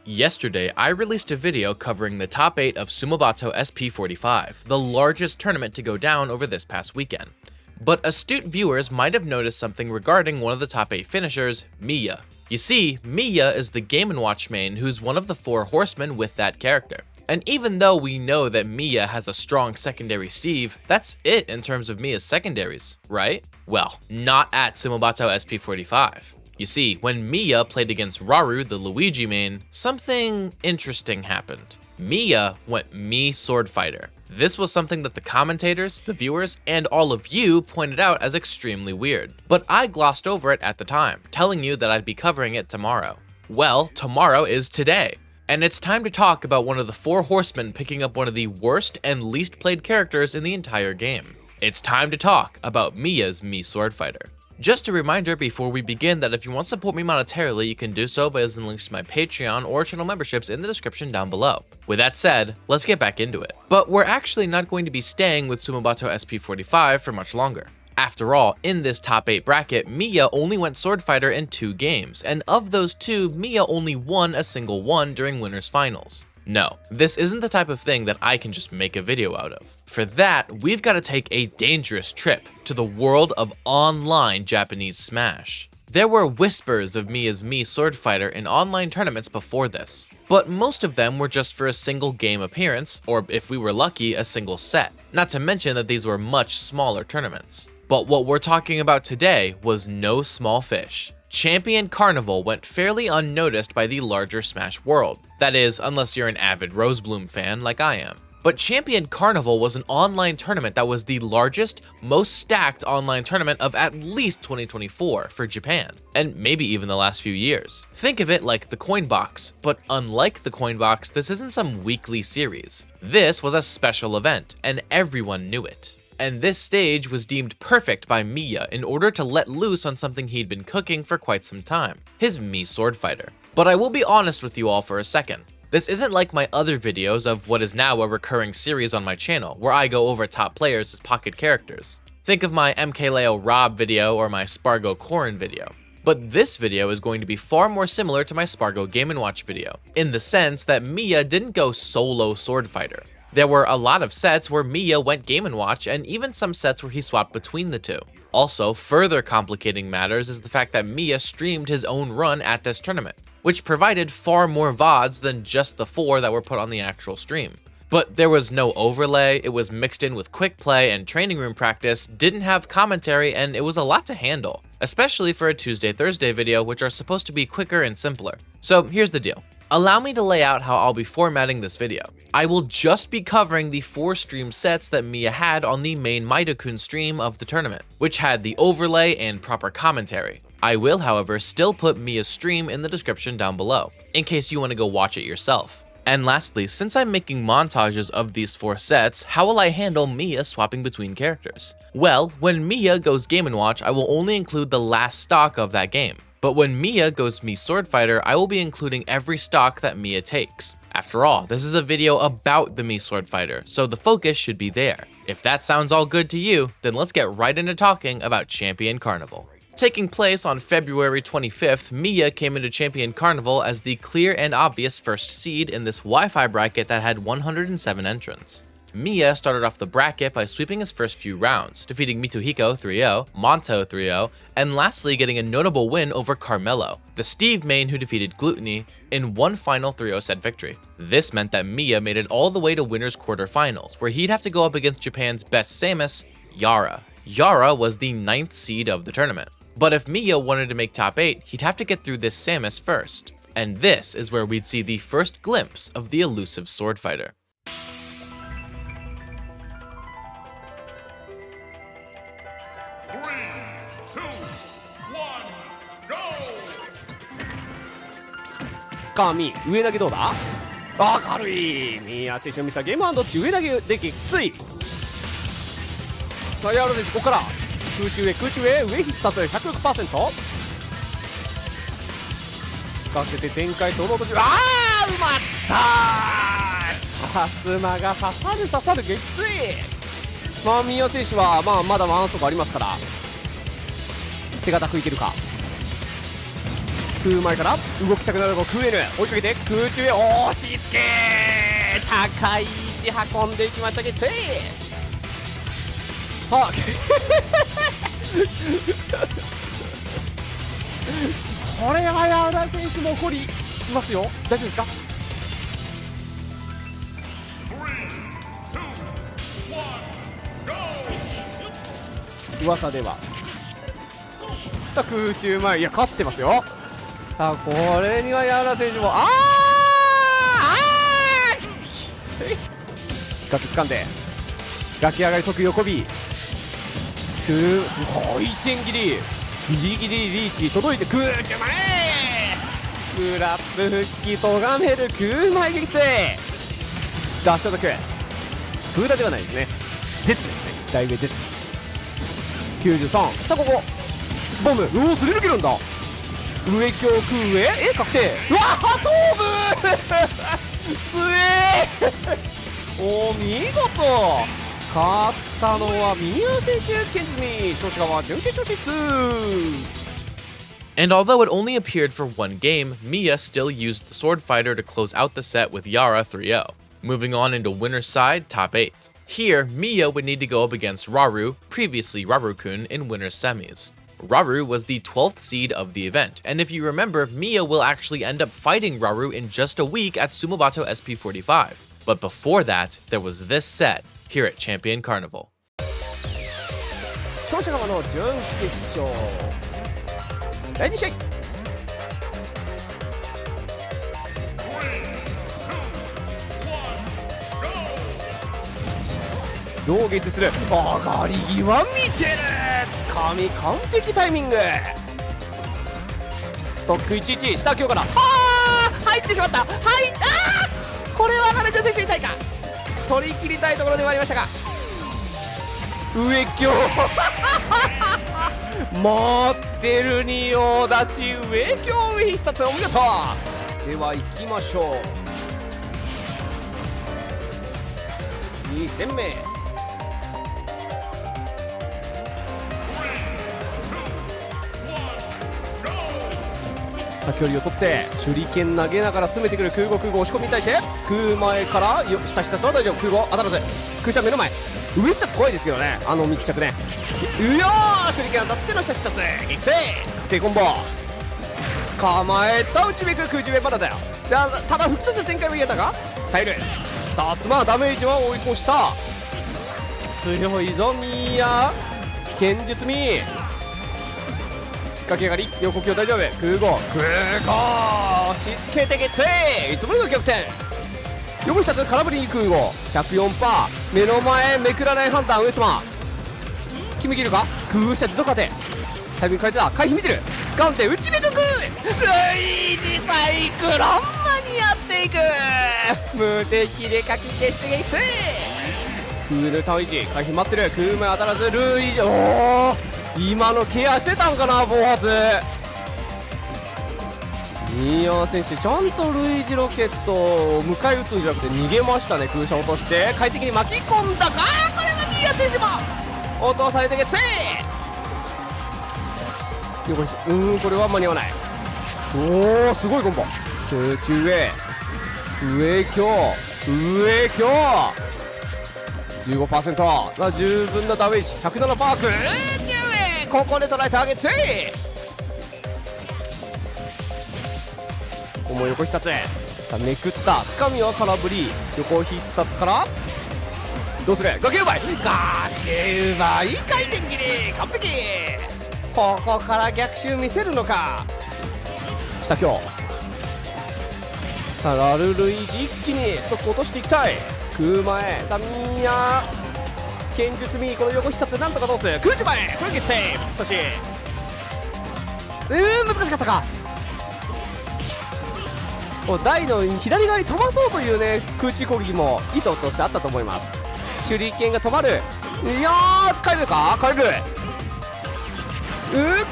Yesterday, I released a video covering the top 8 of Sumobato SP45, the largest tournament to go down over this past weekend. But astute viewers might have noticed something regarding one of the top 8 finishers, Miya. You see, Miya is the Game & Watch main who's one of the 4 horsemen with that character. And even though we know that Miya has a strong secondary Steve, that's it in terms of Miya's secondaries, right? Well, not at Sumobato SP45. You see, when Miya played against Raru, the Luigi main, something interesting happened. Miya went MII SWORDFIGHTER. This was something that the commentators, the viewers, and all of you pointed out as extremely weird. But I glossed over it at the time, telling you that I'd be covering it tomorrow. Well, tomorrow is today. And it's time to talk about one of the 4 horsemen picking up one of the worst and least played characters in the entire game. It's time to talk about Miya's MII SWORDFIGHTER. Just a reminder before we begin that if you want to support me monetarily, you can do so by using links to my Patreon or channel memberships in the description down below. With that said, let's get back into it. But we're actually not going to be staying with Sumobato SP45 for much longer. After all, in this top 8 bracket, Miya only went Swordfighter in 2 games, and of those 2, Miya only won a single one during winners finals. No, this isn't the type of thing that I can just make a video out of. For that, we've got to take a dangerous trip to the world of online Japanese Smash. There were whispers of Miya's MII SWORDFIGHTER in online tournaments before this, but most of them were just for a single game appearance, or if we were lucky, a single set. Not to mention that these were much smaller tournaments. But what we're talking about today was no small fish. Champion Carnival went fairly unnoticed by the larger Smash world. That is, unless you're an avid Rosebloom fan like I am. But Champion Carnival was an online tournament that was the largest, most stacked online tournament of at least 2024 for Japan, and maybe even the last few years. Think of it like the Coin Box, but unlike the Coin Box, this isn't some weekly series. This was a special event, and everyone knew it. And this stage was deemed perfect by Miya in order to let loose on something he'd been cooking for quite some time, his MII SWORDFIGHTER. But I will be honest with you all for a second. This isn't like my other videos of what is now a recurring series on my channel, where I go over top players as pocket characters. Think of my MKLeo Rob video or my Spargo Corrin video. But this video is going to be far more similar to my Spargo Game & Watch video, in the sense that Miya didn't go solo Swordfighter. There were a lot of sets where Miya went Game & Watch, and even some sets where he swapped between the two. Also, further complicating matters is the fact that Miya streamed his own run at this tournament, which provided far more VODs than just the 4 that were put on the actual stream. But there was no overlay, it was mixed in with quick play and training room practice, didn't have commentary, and it was a lot to handle, especially for a Tuesday-Thursday video, which are supposed to be quicker and simpler. So here's the deal. Allow me to lay out how I'll be formatting this video. I will just be covering the 4 stream sets that Miya had on the main Maidokun stream of the tournament, which had the overlay and proper commentary. I will, however, still put Miya's stream in the description down below, in case you want to go watch it yourself. And lastly, since I'm making montages of these 4 sets, how will I handle Miya swapping between characters? Well, when Miya goes Game & Watch, I will only include the last stock of that game. But when Miya goes MII SWORDFIGHTER, I will be including every stock that Miya takes. After all, this is a video about the MII SWORDFIGHTER, so the focus should be there. If that sounds all good to you, then let's get right into talking about Champion Carnival. Taking place on February 25th, Miya came into Champion Carnival as the clear and obvious first seed in this Wi-Fi bracket that had 107 entrants. Miya started off the bracket by sweeping his first few rounds, defeating Mitsuhiko 3-0, Monto 3-0, and lastly getting a notable win over Carmelo, the Steve main who defeated Gluttony, in one final 3-0 set victory. This meant that Miya made it all the way to winners quarterfinals, where he'd have to go up against Japan's best Samus, Yara. Yara was the 9th seed of the tournament. But if Miya wanted to make top 8, he'd have to get through this Samus first. And this is where we'd see the first glimpse of the elusive Swordfighter. Miya 上投げどうだ。軽い。Miya 選手のミスはゲームハンドっち上投げできつい。ヤロ選手ここから空中へ上必殺 106%。かけて展開取ろうとして、埋まったー。さすまが刺さる激つい。Miya 選手はまだワンストがありますから手堅くいけるか。空前から動きたくなるの空 N 追いかけて空中へ押し付け高い位置運んでいきましたゲッツイさあこれはヤラ選手も怒りますよ。大丈夫ですか。噂ではさあ空中前いや勝ってますよ。さあこれにはヤラ選手もきつい崖掴んで崖上がり即横 B 回転切りギリギリリーチ届いて空中前グラップ復帰とがめる空前撃墜ダッシュアタック空打ではないですね。絶ですね。大上絶93さあここボムすり抜けるんだ上強空上確定うわー頭部強えお見事勝ったのは宮選手健二勝者は準決勝進出。 And although it only appeared for one game, Miya still used the Sword Fighter to close out the set with Yara 3-0. Moving on into winner's side, top 8. Here, Miya would need to go up against Raru, previously Raru-kun, in winner's semis. Raru was the 12th seed of the event, and if you remember, Miya will actually end up fighting Raru in just a week at Sumobato SP45. But before that, there was this set here at Champion Carnival. 勝者側の準決勝第2試合どうゲッツする上がり際見てるつかみ完璧タイミングソック11下強から入ってしまった入ったこれは成田選手に痛いか取り切りたいところではありましたが上強持ってる仁王立ち上強必殺お見事では行きましょう2戦目距離を取って手裏剣投げながら詰めてくる空母押し込みに対して空前から下下とは大丈夫空母当たらず空車目の前上下怖いですけどね密着ねうよー手裏剣当たっての下下いって確定コンボ捕まえた内目空中目まだだよただ複数展開は嫌だが耐えるさすがダメージは追い越した強いぞミーヤ剣術ミー駆け上がり横強大丈夫空母押し付けてゲッツいつもの逆転横2つ空振りに空母 104% 目の前めくらない判断上様決めきるか空下持続当てタイミング変えてた回避見てる掴んで内目くルイージサイクロンマにやっていく無敵でかき消してゲッツクールタウン維持回避待ってる空前当たらずルイージ今のケアしてたんかな暴発ミーヤ選手ちゃんとルイージロケットを迎え撃つんじゃなくて逃げましたね空車落として快適に巻き込んだかこれはミーヤ選手も落とされてゲッツこれは間に合わないおおすごいコンボ空中上強15% 十分なダメージ 107% 空中ここで捉えてあげてもう横一つめくったつかみは空振り横必殺からどうする崖奪い回転切り完璧ここから逆襲見せるのか下強さあラルルイージ一気にストック落としていきたい空前さあミーヤ剣術ミーこの横必殺なんとかどうする空中前これゲッツセーブそして難しかったか台の左側に飛ばそうというね空中攻撃も意図としてあったと思います。手裏剣が止まるいやー帰れるか帰れる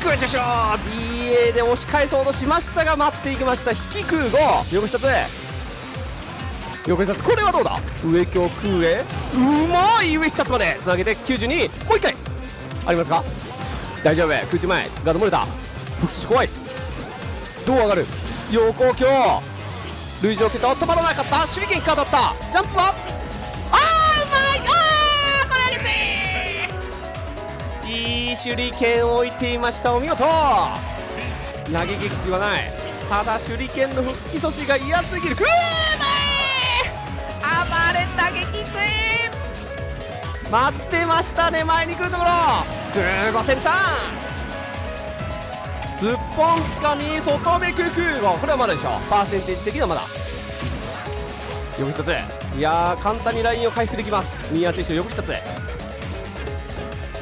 空中賞 DA で押し返そうとしましたが待っていきました引き空母横一つこれはどうだ上強空へうまい上一つまでつなげて92もう一回ありますか大丈夫空中前ガード漏れた複数怖いどう上がる横強類似を受けた止まらなかった手裏剣か当たったジャンプはうまいこれはきついいい手裏剣を置いていましたお見事投げ撃はないただ手裏剣の復帰阻止が嫌すぎる暴れた激つい待ってましたね前に来るところ空母センターすっぽんつかみ外めく空母これはまだでしょパーセンテージ的にはまだ横一ついやー簡単にラインを回復できますミヤ選手横一つ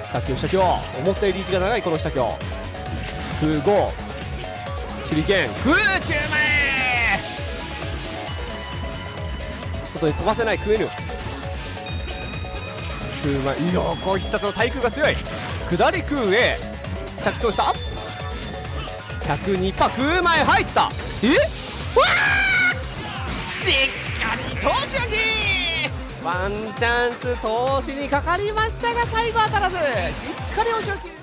下強下強思ったよりリーチが長いこの下強空母手裏剣空中前外に飛ばせない食えぬ空前いやーこう必殺の対空が強い下り空へ着地した102%空前入ったわーしっかり投手撃ワンチャンス投手にかかりましたが最後当たらずしっかり押し置き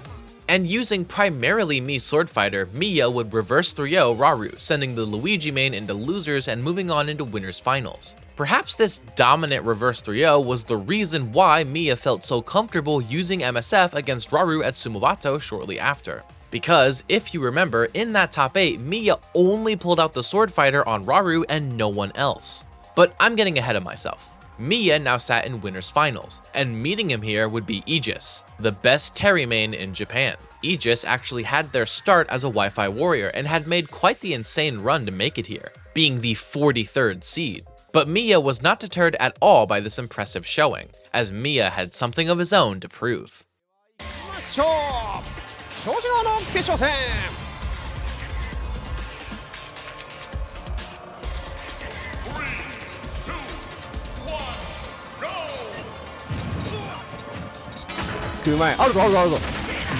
And using primarily MII SWORDFIGHTER, Miya would reverse 3-0 Raru, sending the Luigi main into losers and moving on into winners finals. Perhaps this dominant reverse 3-0 was the reason why Miya felt so comfortable using MSF against Raru at Sumobato shortly after. Because, if you remember, in that top 8, Miya only pulled out the SWORDFIGHTER on Raru and no one else. But I'm getting ahead of myself. Miya now sat in winners finals, and meeting him here would be Egis, the best Terry main in Japan. Egis actually had their start as a Wi-Fi warrior and had made quite the insane run to make it here, being the 43rd seed. But Miya was not deterred at all by this impressive showing, as Miya had something of his own to prove. 空前あるぞあるぞあるぞ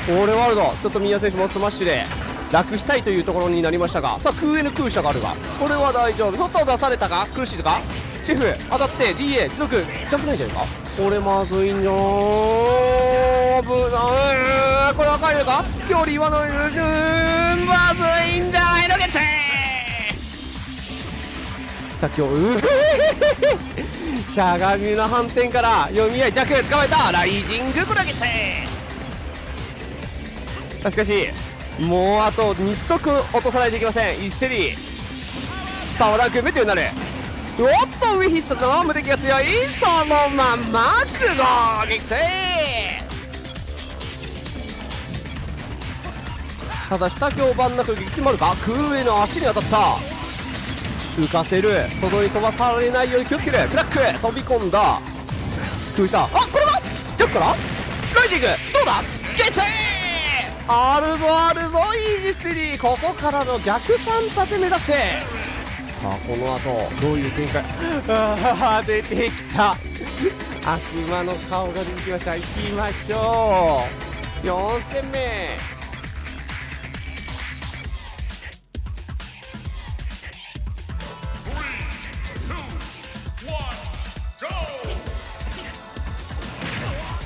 これはあるぞちょっと宮選手もスマッシュで楽したいというところになりましたがさあ空への空下があるがこれは大丈夫外を出されたか苦しいとかシェフ当たって DA 持続ジャンプないんじゃないかこれまずいんじゃー危ないこれは帰るか距離はないまずいんじゃないのゲッツさっきしゃがみの反転から読み合い弱捕まえたライジングこれはゲッツしかしもうあと2足落とさないといけません1セリーパワーランクメテオになるおっと上必殺の無敵が強いそのまんまクゴー撃墜ただ下強盤なく撃もあるか空への足に当たった浮かせる外に飛ばされないように気をつけるクラック飛び込んだ空下これはジャンプからライジングどうだゲッツあるぞあるぞイージステリーここからの逆3立て目指してさあこの後どういう展開出てきた悪魔の顔が出てきました行きましょう4戦目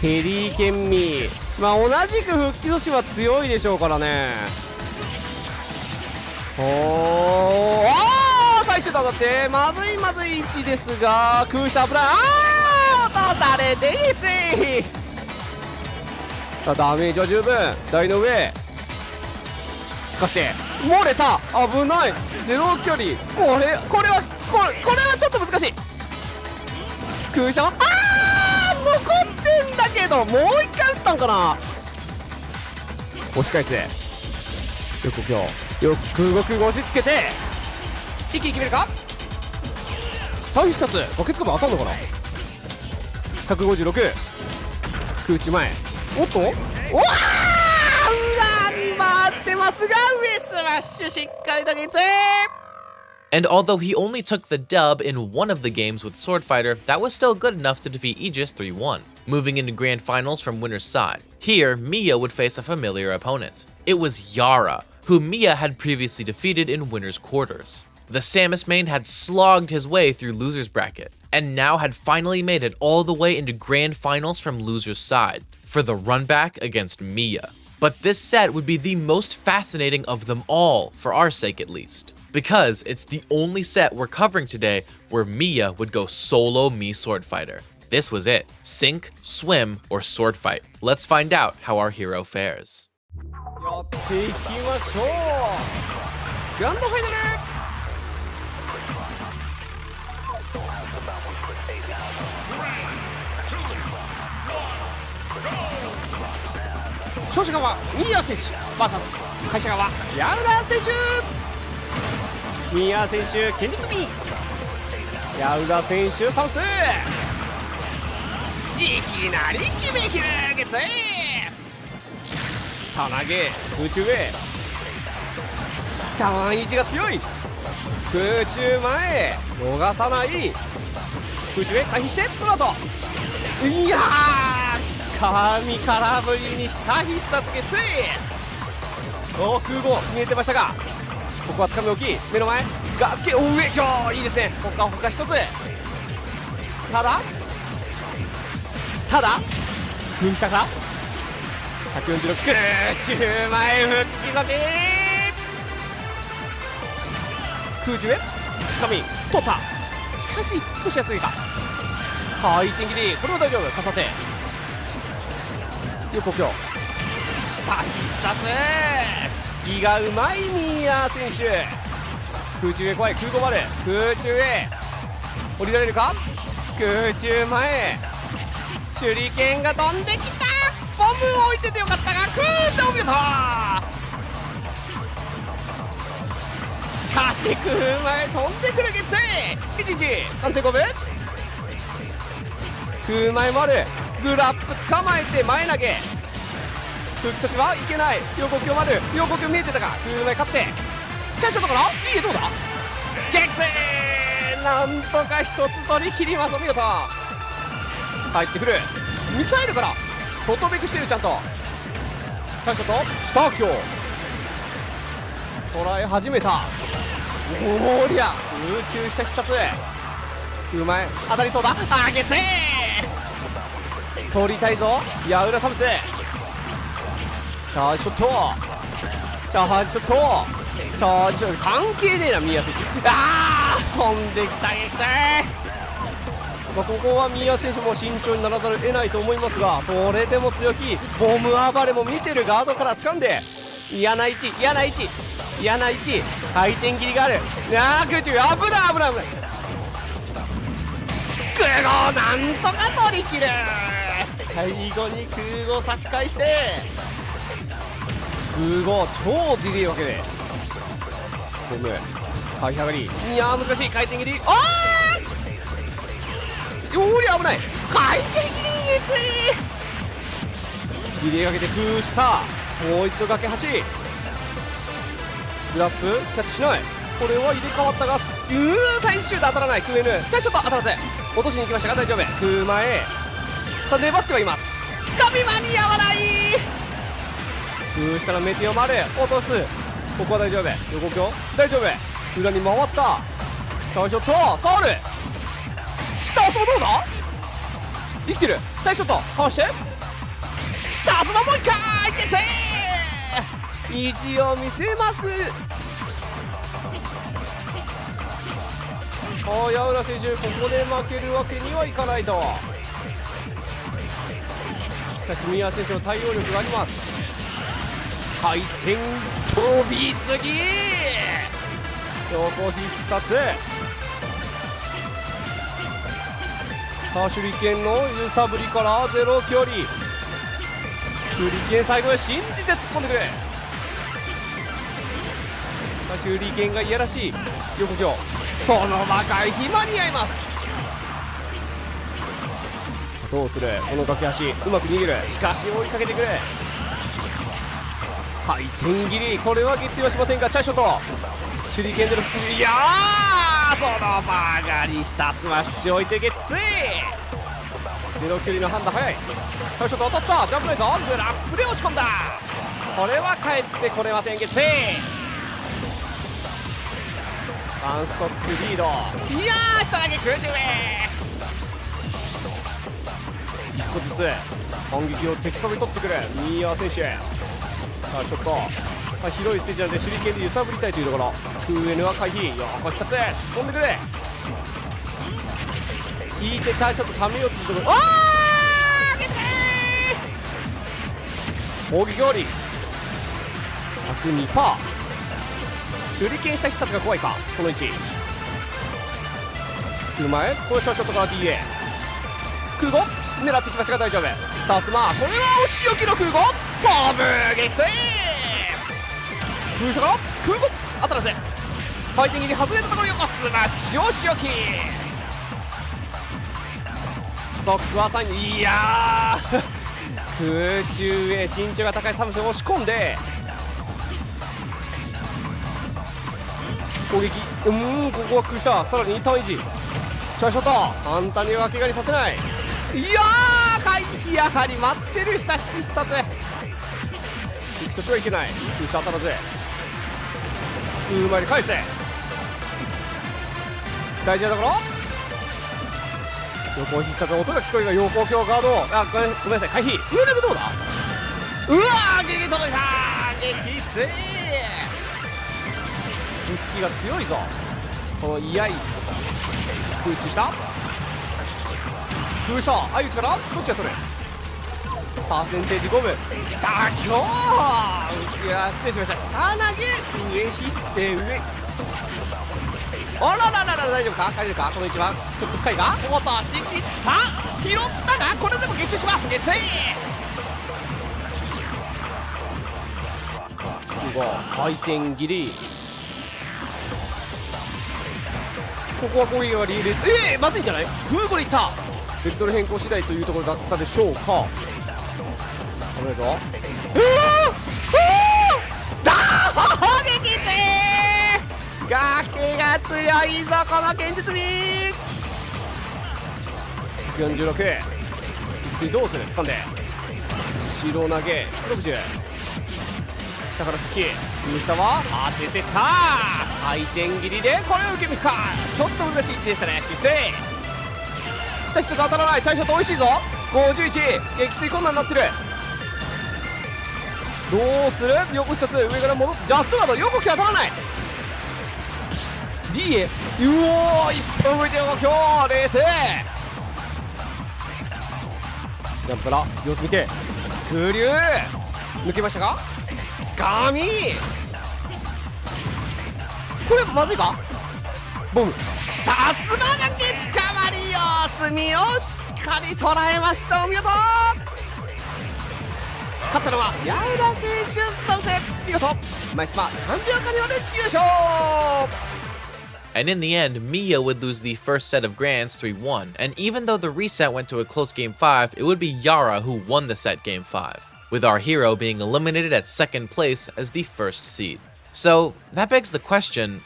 テリーケンミー同じく復帰阻止は強いでしょうからね最終当たってまずい位置ですが空下危ない落とされて1さあダメージは十分台の上しかし漏れた危ないゼロ距離これはちょっと難しい空下は残ってんだけどもう一回打ったのかな押し返す横強よく空母押し付けて一気に決めるか最初2つバケツカバー当たるのかな156空中前おっと裏に回ってますが上スマッシュしっかりとゲッツ And although he only took the dub in one of the games with SWORDFIGHTER, that was still good enough to defeat Egis 3-1. Moving into grand finals from winner's side. Here, Miya would face a familiar opponent. It was Yara, who Miya had previously defeated in winner's quarters. The Samus main had slogged his way through loser's bracket, and now had finally made it all the way into grand finals from loser's side, for the run back against Miya. But this set would be the most fascinating of them all, for our sake at least, because it's the only set we're covering today where Miya would go solo MII SWORDFIGHTER. This was it. Sink, swim, or sword fight. Let's find out how our hero fares. やっていきましょう。グランドファイナル。勝者側ミヤ選手 VS 敗者側ヤウラ選手。ミヤ選手堅実に、ヤウラ選手サウス。いきなり決めきるゲッツ下投げ空中へ、ターン位置が強い。空中前逃さない。空中へ回避してその後、いやー神空振りにした必殺ゲッツ空母見えてましたが、ここはつかみ大きい。目の前崖を上、今日いいですね。ほかほか一つ。ただ空下から146空中前復帰差し、空中へつかみ取った。しかし少し安いか。回転切り、これは大丈夫。片手横強下必殺、気がうまいミーヤ選手。空中へ怖い。空母丸空中へ降りられるか。空中前手裏剣が飛んできた。ボムを置いててよかったが空下を見事。しかし空前飛んでくるゲッツ11完成5分。空前もある。グラップ捕まえて前投げ。空気としはいけない。横強もある。横強見えてたか。空前勝ってチャンショットからいいえ、どうだゲッツなんとか一つ取り切ります。お見事。入ってくるミサイルから外ベクしてる。ちゃんとチャンショット下強捉え始めた。おりゃ空中下必殺うまい。当たりそうだ。あげつ取りたいぞ。ヤウラサムスチャージショットチャージショットチャージショット関係ねえな。ミヤ選手飛んできたゲッツここはミヤ選手も慎重にならざるを得ないと思いますが、それでも強気。ボム暴れも見てる。ガードから掴んで嫌な位置嫌な位置嫌な位置。回転切りがある。空中危ない危ない危ない。空母なんとか取り切る。最後に空母差し返して空母超ディレイわけでボム回避上がり。いや難しい回転切り。おり危ない。回転切りディレイかけて空下もう一度崖橋グラップキャッチしない。これは入れ替わったが最終で当たらない。空 N チャンショット当たらず落としに行きましたが大丈夫。空前さあ粘ってはいます。つかみ間に合わない。空下のメテオ丸落とす。ここは大丈夫。横強大丈夫。裏に回ったチャンショットサウル下アスマどうだ生きてる。チャンショットかわして下アスマもう一回いって意地を見せます。ヤウラ選手ここで負けるわけにはいかないと。しかしミヤ選手の対応力があります。回転飛びすぎ横必殺。さあ手裏剣の揺さぶりからゼロ距離。手裏剣最後へ信じて突っ込んでくれ。さあ手裏剣がいやらしい。横強その場回避間に合います。どうするこの崖橋うまく逃げる。しかし追いかけてくる。回転切りこれは月曜しませんがチャンショット手裏剣での復讐。いやーその場上がりしたスマッシュ置いてゲッツゼロ距離の判断早い。チャンショット当たった。ジャンプないぞ。グラップで押し込んだ。これは帰ってこれません。ゲッツワンストックリード。いやー下投げ空中へ1個ずつ反撃を的確に取ってくるミーヤ選手。さあショット、さあ広いステージなので手裏剣で揺さぶりたいというところ。空 N は回避、横一つ突っ込んでくれ。引いてチャーショットためようというところ。あーゲッ攻撃終わり。102%手裏剣した必殺が怖いか。この位置うまい。このチャーショットから DA 空母狙ってきましたが大丈夫。スタースマーこれはお仕置きの空母飛ぶ撃墜空所から空母当たらずファイティングに外れたところ横スマッシュお仕置きストックは3人いやー空中へ身長が高いサムスンを押し込んで攻撃ここは崩した。さらにターン維持チャーショット簡単には怪我にさせない。いやー回避やはり待ってるした必殺行くとしはいけない。空下当たらず前に返せ大事なところ横必殺音が聞こえるが横強ガードごめんなさい回避上だけどうだうわーゲゲ届いた激つい復帰が強いぞこの居合空中した空下相打ちからどっちが取るパーセンテージ5分下今日いや失礼しました下投げ上上あらららら大丈夫か帰れるかこの位置はちょっと深いが落としきった拾ったがこれでも撃墜します撃墜回転切りここは攻撃がリールまずいんじゃない空母でいったベクトル変更次第というところだったでしょうか。危ないぞ撃墜崖が強いぞこの現実味146次どうする掴んで後ろ投げ160下から復帰右下は当ててた回転切りでこれを受け身かちょっと難しい位置でしたね。きつい下一つ当たらないチャイショット美味しいぞ51撃墜困難になってるどうする横一つ上から戻ってジャストガード横気当たらない D へうおー1本向いて横強冷静ジャンプから様子見てスクリュー抜けましたかつかみこれまずいかボムスタースマがけつかまり様子見をしっかり捉えましたお見事勝ったのはヤラ選手そして見事マイスマチャンピオンカニバル優勝 And in the end, Miya would lose the first set of Grands 3-1, and even though the reset went to a close Game 5, it would be Yara who won the set Game 5, with our hero being eliminated at second place as the first seed. So that begs the question,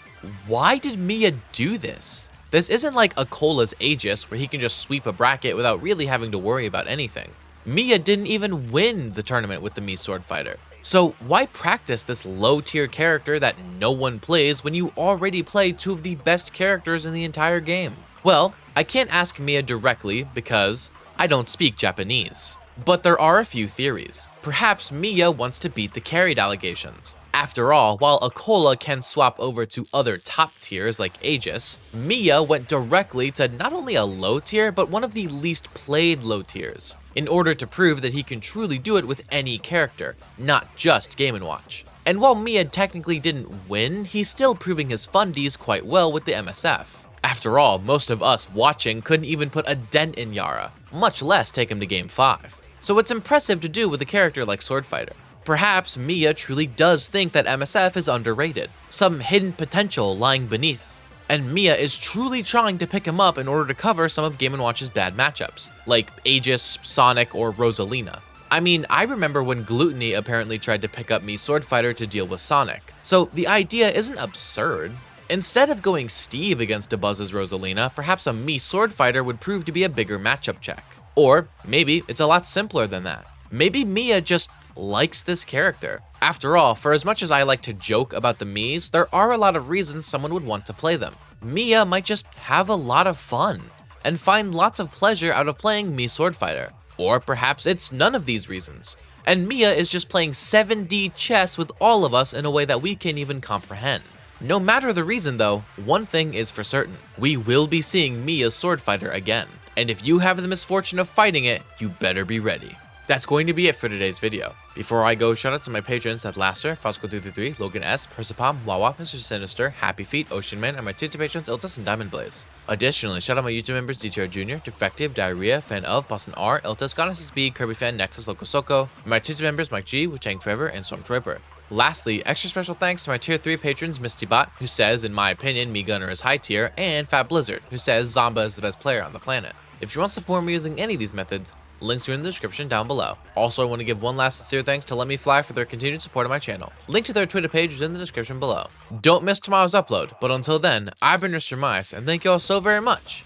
why did Miya do this? This isn't like Akola's Egis, where he can just sweep a bracket without really having to worry about anything. Miya didn't even win the tournament with the MII SWORDFIGHTER. So why practice this low-tier character that no one plays when you already play two of the best characters in the entire game? Well, I can't ask Miya directly because I don't speak Japanese. But there are a few theories. Perhaps Miya wants to beat the carried allegations. After all, while Akola can swap over to other top tiers like Egis, Miya went directly to not only a low tier, but one of the least played low tiers, in order to prove that he can truly do it with any character, not just Game & Watch. And while Miya technically didn't win, he's still proving his fundies quite well with the MSF. After all, most of us watching couldn't even put a dent in Yara, much less take him to Game 5. So it's impressive to do with a character like Swordfighter. Perhaps Miya truly does think that MSF is underrated, some hidden potential lying beneath, and Miya is truly trying to pick him up in order to cover some of Game & Watch's bad matchups, like Egis, Sonic, or Rosalina. I mean, I remember when Gluttony apparently tried to pick up MII SWORDFIGHTER to deal with Sonic, so the idea isn't absurd. Instead of going Steve against Dabuzz's Rosalina, perhaps a MII SWORDFIGHTER would prove to be a bigger matchup check. Or maybe it's a lot simpler than that. Maybe Miya just likes this character. After all, for as much as I like to joke about the Miis, there are a lot of reasons someone would want to play them. Miya might just have a lot of fun, and find lots of pleasure out of playing MII SWORDFIGHTER. Or perhaps it's none of these reasons. And Miya is just playing 7D chess with all of us in a way that we can't even comprehend. No matter the reason though, one thing is for certain, we will be seeing Miya's Sword Fighter again. And if you have the misfortune of fighting it, you better be ready. That's going to be it for today's video. Before I go, shout out to my patrons at Laster, Fosco333, Logan S, Persipom, Wawa, Mr. Sinister, Happy Feet, Ocean Man, and my Tutor patrons Iltis and Diamond Blaze. Additionally, shout out my YouTube members DTR Jr., Defective, Diarrhea, Fan of, Boston R, Iltis, God SSBU, Kirby Fan, Nexus, Loco Soko, and my Tutor members Mike G, Wu-Tang Forever, and Stormtrooper. Lastly, extra special thanks to my tier 3 patrons MistyBot, who says, in my opinion, Me Gunner is high tier, and Fat Blizzard, who says Zomba is the best player on the planet. If you want to support me using any of these methods, links are in the description down below. Also, I want to give one last sincere thanks to Let Me Fly for their continued support of my channel. Link to their Twitter page is in the description below. Don't miss tomorrow's upload, but until then, I've been Mr. Mice, and thank you all so very much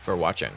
for watching.